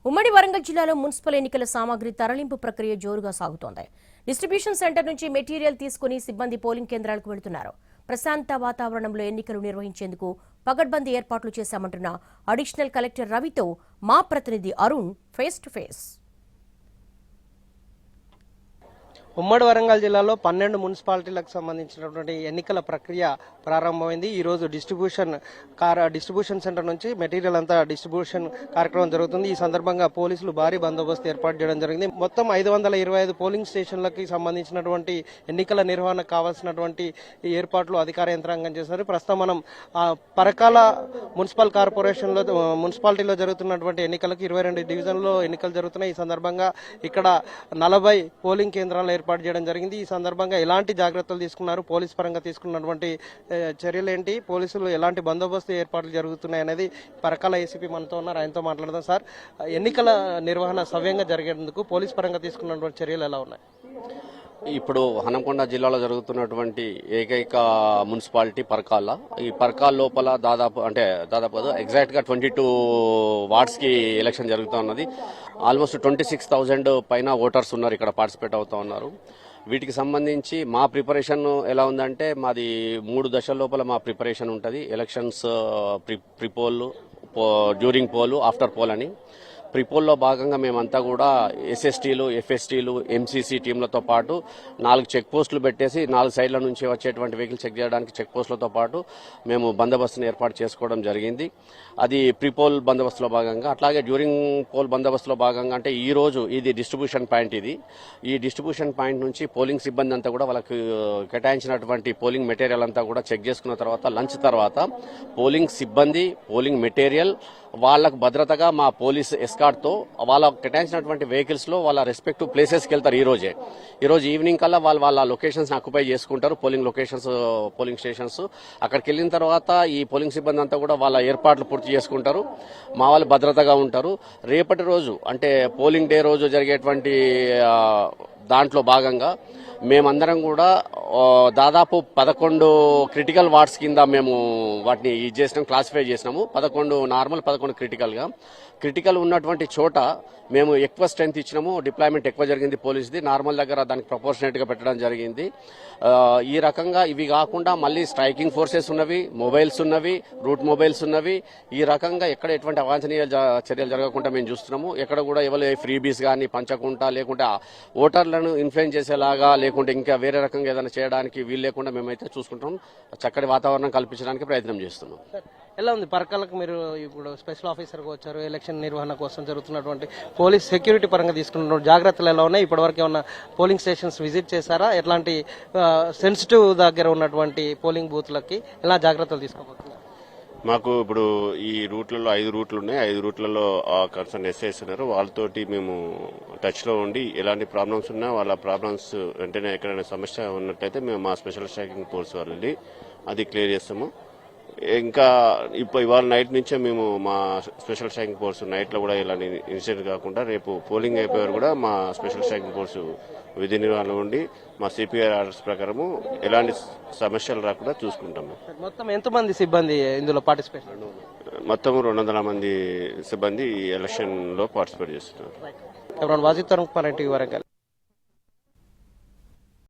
ఉమ్మడి వరంగల్ జిల్లాలో మున్సిపల్ ఎన్నికల సామాగ్రి తరలింపు ప్రక్రియ జోరుగా సాగుతోంది. డిస్ట్రిబ్యూషన్ సెంటర్ నుంచి మెటీరియల్ తీసుకుని సిబ్బంది పోలింగ్ కేంద్రాలకు వెళ్తున్నారు. ప్రశాంత వాతావరణంలో ఎన్నికలు నిర్వహించేందుకు పగడ్బందీ ఏర్పాట్లు చేశామంటున్న అడిషనల్ కలెక్టర్ రవితో మా ప్రతినిధి అరుణ్ ఫేస్ టు ఫేస్. ఉమ్మడి వరంగల్ జిల్లాలో 12 మున్సిపాలిటీలకు సంబంధించినటువంటి ఎన్నికల ప్రక్రియ ప్రారంభమైంది. ఈ రోజు డిస్ట్రిబ్యూషన్ సెంటర్ నుంచి మెటీరియల్ అంతా డిస్ట్రిబ్యూషన్ కార్యక్రమం జరుగుతుంది. ఈ సందర్భంగా పోలీసులు భారీ బందోబస్తు ఏర్పాటు చేయడం జరిగింది. మొత్తం 525 పోలింగ్ స్టేషన్లకి సంబంధించినటువంటి ఎన్నికల నిర్వహణకు కావాల్సినటువంటి ఏర్పాట్లు అధికార యంత్రాంగం చేశారు. ప్రస్తుతం మనం పరకాల మున్సిపాలిటీలో జరుగుతున్నటువంటి ఎన్నికలకు 22 డివిజన్లో ఎన్నికలు జరుగుతున్నాయి. ఈ సందర్భంగా ఇక్కడ 40 పోలింగ్ కేంద్రాలు ఏర్పాటు చేయడం జరిగింది. ఈ సందర్భంగా ఎలాంటి జాగ్రత్తలు తీసుకున్నారు, పోలీస్ పరంగా తీసుకున్నటువంటి చర్యలు ఏంటి, పోలీసులు ఎలాంటి బందోబస్తు ఏర్పాట్లు జరుగుతున్నాయి అనేది పరకాల ఏసీపీ మనతో ఉన్నారు. ఆయనతో మాట్లాడదాం. సార్, ఎన్నికల నిర్వహణ సవ్యంగా జరిగేందుకు పోలీస్ పరంగా తీసుకున్నటువంటి చర్యలు ఎలా ఉన్నాయి? ఇప్పుడు హనంకొండ జిల్లాలో జరుగుతున్నటువంటి ఏకైక మున్సిపాలిటీ పరకాల. ఈ పరకాల లోపల దాదాపు ఎగ్జాక్ట్ గా 22 వార్డ్స్ కి ఎలక్షన్ జరుగుతూ ఉన్నది. ఆల్మోస్ట్ 26,000 పైన ఓటర్స్ ఉన్నారు, ఇక్కడ పార్టిసిపేట్ అవుతా ఉన్నారు. వీటికి సంబంధించి మా ప్రిపరేషన్ ఎలా ఉందంటే, మాది 3 దశల లోపల మా ప్రిపరేషన్ ఉంటుంది. Elections prepoll, during poll, after poll అని. ప్రిపోల్లో భాగంగా మేమంతా కూడా ఎస్ఎస్టీలు, ఎఫ్ఎస్టీలు, ఎంసీసీ టీంలతో పాటు 4 చెక్ పోస్టులు పెట్టేసి 4 సైడ్ల నుంచి వచ్చేటువంటి వెహికల్ చెక్ చేయడానికి చెక్ పోస్టులతో పాటు మేము బందోబస్తును ఏర్పాటు చేసుకోవడం జరిగింది. అది ప్రిపోల్ బందోబస్తులో భాగంగా. అట్లాగే డ్యూరింగ్ పోల్ బందోబస్తులో భాగంగా అంటే ఈ రోజు ఇది డిస్ట్రిబ్యూషన్ పాయింట్. ఈ డిస్ట్రిబ్యూషన్ పాయింట్ నుంచి పోలింగ్ సిబ్బంది అంతా కూడా వాళ్ళకి కేటాయించినటువంటి పోలింగ్ మెటీరియల్ అంతా కూడా చెక్ చేసుకున్న తర్వాత లంచ్ తర్వాత పోలింగ్ సిబ్బంది, పోలింగ్ మెటీరియల్ వాళ్ళకు భద్రతగా మా పోలీస్ ఎస్కార్ట్ తో వాళ్ళ కేటాయించినటువంటి వెహికల్స్ లో వాళ్ళ రెస్పెక్టివ్ ప్లేసెస్కి వెళ్తారు. ఈ రోజు ఈవినింగ్ కల్లా వాళ్ళ లొకేషన్స్ ఆక్యుపై చేసుకుంటారు, పోలింగ్ స్టేషన్స్. అక్కడికి వెళ్ళిన తర్వాత ఈ పోలింగ్ సిబ్బంది అంతా కూడా వాళ్ళ ఏర్పాట్లు పూర్తి చేసుకుంటారు. మా వాళ్ళు భద్రతగా ఉంటారు. రేపటి రోజు అంటే పోలింగ్ డే రోజు జరిగేటువంటి దాంట్లో భాగంగా మేమందరం కూడా దాదాపు 11 క్రిటికల్ వార్డ్స్ కింద మేము వాటిని క్లాసిఫై చేసినాము. 11 నార్మల్, 11 క్రిటికల్ ఉన్నటువంటి చోట మేము ఎక్కువ స్ట్రెంత్ ఇచ్చినాము. డిప్లాయ్మెంట్ ఎక్కువ జరిగింది పోలీసుది. నార్మల్ దగ్గర దానికి ప్రపోర్షనేట్ గా పెట్టడం జరిగింది. ఈ రకంగా ఇవి కాకుండా మళ్ళీ స్ట్రైకింగ్ ఫోర్సెస్ ఉన్నవి, మొబైల్స్ ఉన్నవి, రూట్ మొబైల్స్ ఉన్నవి. ఈ రకంగా ఎక్కడ ఎటువంటి అవాంఛనీయ చర్యలు జరగకుండా మేము చూస్తున్నాము. ఎక్కడ కూడా ఎవరు ఫ్రీబీస్ కానీ పంచకుండా, లేకుంటే ఓటర్లను ఇన్ఫ్లుయెన్స్ చేసేలాగా, లేకుంటే ఇంకా వేరే రకంగా ఏదైనా చేయడానికి వీలు లేకుండా మేమైతే చూసుకుంటాం. చక్కటి వాతావరణం కల్పించడానికి ప్రయత్నం చేస్తున్నాం. ఎలా ఉంది పరకాలకు? మీరు ఇప్పుడు స్పెషల్ ఆఫీసర్గా వచ్చారు. ఎలక్షన్ నిర్వహణ కోసం జరుగుతున్నటువంటి పోలీస్ సెక్యూరిటీ పరంగా తీసుకున్న జాగ్రత్తలు ఎలా ఉన్నాయి? ఇప్పటివరకు ఏమన్నా పోలింగ్ స్టేషన్స్ విజిట్ చేశారా? ఎట్లాంటి సెన్సిటివ్ దగ్గర ఉన్నటువంటి పోలింగ్ బూత్లకి ఎలా జాగ్రత్తలు తీసుకోబోతున్నారు? మాకు ఇప్పుడు ఈ రూట్లలో 5 రూట్లు ఉన్నాయి. 5 రూట్లలో కన్సర్న్ ఎస్ఐస్ ఉన్నారు. వాళ్ళతోటి మేము టచ్ లో ఉండి ఎలాంటి ప్రాబ్లమ్స్ ఉన్నా వాళ్ళ ప్రాబ్లమ్స్ వెంటనే ఎక్కడైనా సమస్య ఉన్నట్లయితే మేము మా స్పెషల్ స్ట్రైకింగ్ ఫోర్స్ వాళ్ళు అది క్లియర్ చేస్తాము. ఇంకా ఇవాళ నైట్ నుంచే మేము మా స్పెషల్ స్ట్రైకింగ్ ఫోర్స్ నైట్ లో కూడా ఇలాంటి ఇన్సిడెంట్ కాకుండా రేపు పోలింగ్ అయిపోయారు కూడా మా స్పెషల్ స్ట్రైకింగ్ ఫోర్స్ విధి నిర్వహణలో ఉండి మా సిపిఆర్ ఆర్డర్స్ ప్రకారము ఎలాంటి సమస్యలు రాకుండా చూసుకుంటాము. మొత్తం ఎంతమంది సిబ్బంది ఇందులో పార్టిసిపేట్? మొత్తం 200 మంది సిబ్బంది ఎలక్షన్ లో పార్టిసిపేట్ చేస్తున్నారు. వాజిత్ వరంగల్.